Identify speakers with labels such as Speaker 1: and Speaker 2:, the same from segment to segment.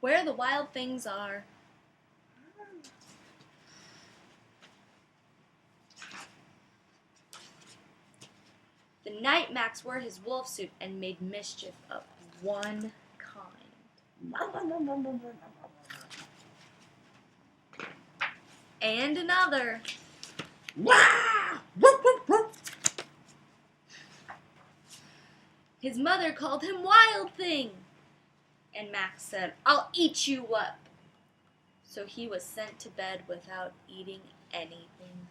Speaker 1: Where the wild things are. The night Max wore his wolf suit and made mischief of one kind. And another. His mother called him Wild Thing. And Max said, "I'll eat you up." So he was sent to bed without eating anything.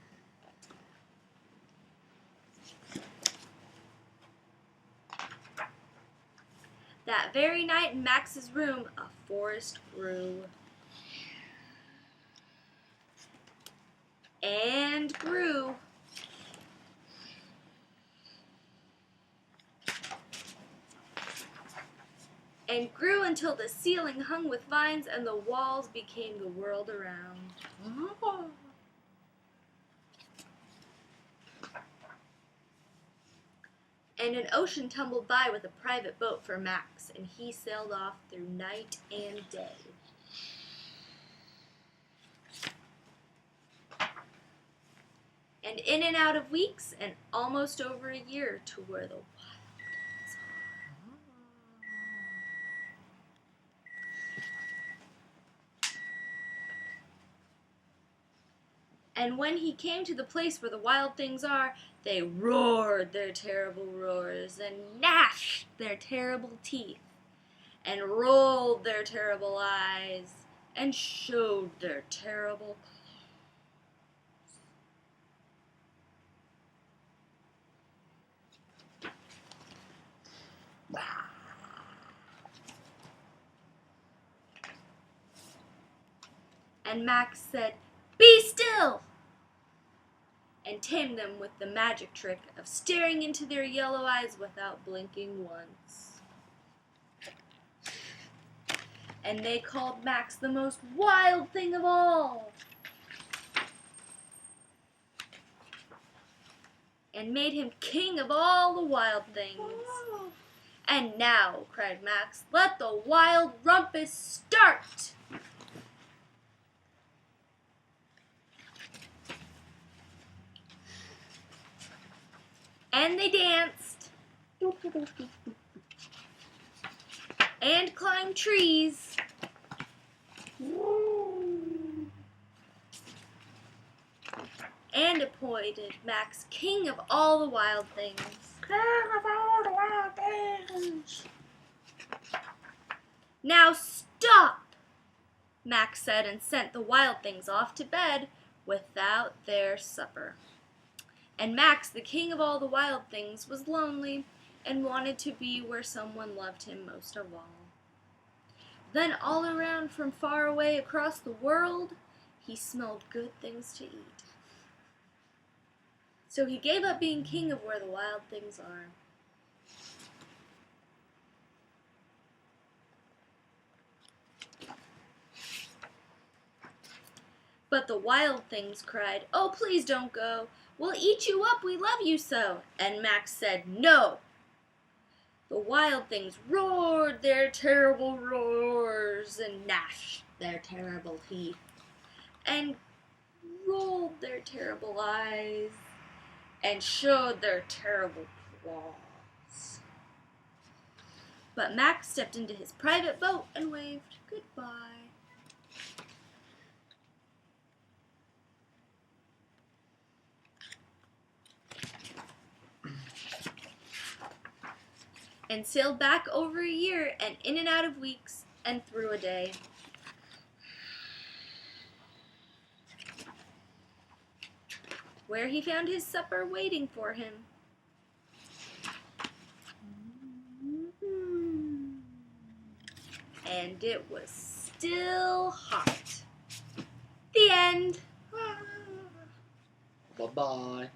Speaker 1: That very night in Max's room, a forest grew. And grew. And grew until the ceiling hung with vines and the walls became the world around. And an ocean tumbled by with a private boat for Max, and he sailed off through night and day. And in and out of weeks, and almost over a year, to where the wild things are. And when he came to the place where the wild things are, they roared their terrible roars, and gnashed their terrible teeth, and rolled their terrible eyes, and showed their terrible claws. And Max said, "Be still!" and tamed them with the magic trick of staring into their yellow eyes without blinking once. And they called Max the most wild thing of all, and made him king of all the wild things. "And now," cried Max, "let the wild rumpus start!" And they danced, and climbed trees, and appointed Max king of all the wild things. King of all the wild things. "Now stop," Max said, and sent the wild things off to bed without their supper. And Max, the king of all the wild things, was lonely and wanted to be where someone loved him most of all. Then all around from far away across the world, he smelled good things to eat. So he gave up being king of where the wild things are. But the wild things cried, "Oh, please don't go. We'll eat you up, we love you so." And Max said, "No." The wild things roared their terrible roars, and gnashed their terrible teeth, and rolled their terrible eyes, and showed their terrible claws. But Max stepped into his private boat and waved goodbye. And sailed back over a year, and in and out of weeks, and through a day. Where he found his supper waiting for him. And it was still hot. The end.
Speaker 2: Bye-bye.